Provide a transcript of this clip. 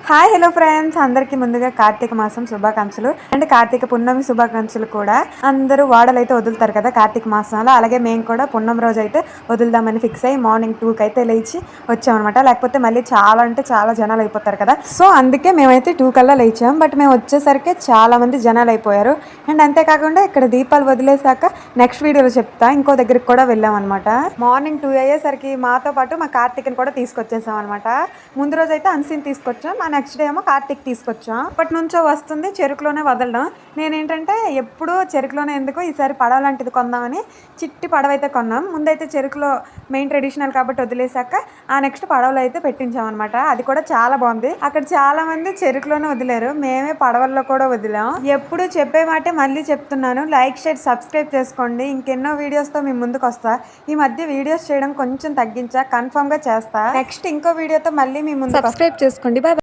Hi hello friends, అందరికీ ముందుగా కార్తీక మాసం శుభాకాంక్షలు అండ్ కార్తీక పున్నమి శుభాకాంక్షలు కూడా. అందరూ వాడలు అయితే వదులుతారు కదా కార్తీక మాసంలో, అలాగే మేము కూడా పున్నమి రోజు అయితే వదులుదామని ఫిక్స్ అయ్యి మార్నింగ్ 2కి అయితే లేచి వచ్చామన్నమాట. లేకపోతే మళ్ళీ చాలా అంటే చాలా జనాలు అయిపోతారు కదా, సో అందుకే మేమైతే 2 కల్లా లేచాం. బట్ మేము వచ్చేసరికి చాలా మంది జనాలు అయిపోయారు. అండ్ అంతేకాకుండా ఇక్కడ దీపాలు వదిలేసాక నెక్స్ట్ వీడియోలో చెప్తా, ఇంకో దగ్గరికి కూడా వెళ్ళాం అనమాట. మార్నింగ్ 2 అయ్యేసరికి మాతో పాటు మా కార్తీక్ని కూడా తీసుకొచ్చేసాం అనమాట. ముందు రోజు అయితే అన్సీన్ తీసుకొచ్చాం, నెక్స్ట్ డే ఏమో కార్తీక్ తీసుకొచ్చాం. ఇప్పటి నుంచో వస్తుంది చెరుకులోనే వదలడం. నేనేంటంటే ఎప్పుడూ చెరుకులోనే ఎందుకు, ఈసారి పడవ లాంటిది కొందామని చిట్టి పడవ అయితే కొన్నాం. ముందైతే చెరుకులో మెయిన్ ట్రెడిషనల్ కాబట్టి వదిలేసాక ఆ నెక్స్ట్ పడవలో అయితే పెట్టించాం అనమాట. అది కూడా చాలా బాగుంది. అక్కడ చాలా మంది చెరుకులోనే వదిలేరు, మేమే పడవల్లో కూడా వదిలాం. ఎప్పుడు చెప్పే మాటే మళ్ళీ చెప్తున్నాను, లైక్ షేర్ సబ్స్క్రైబ్ చేసుకోండి. ఇంకెన్నో వీడియోస్తో మీ ముందుకు వస్తా. ఈ మధ్య వీడియోస్ చేయడం కొంచెం తగ్గించా, కన్ఫర్మ్ గా చేస్తా. నెక్స్ట్ ఇంకో వీడియోతో మళ్ళీ మీ ముందు సబ్స్క్రైబ్ చేసుకోండి. బాయ్.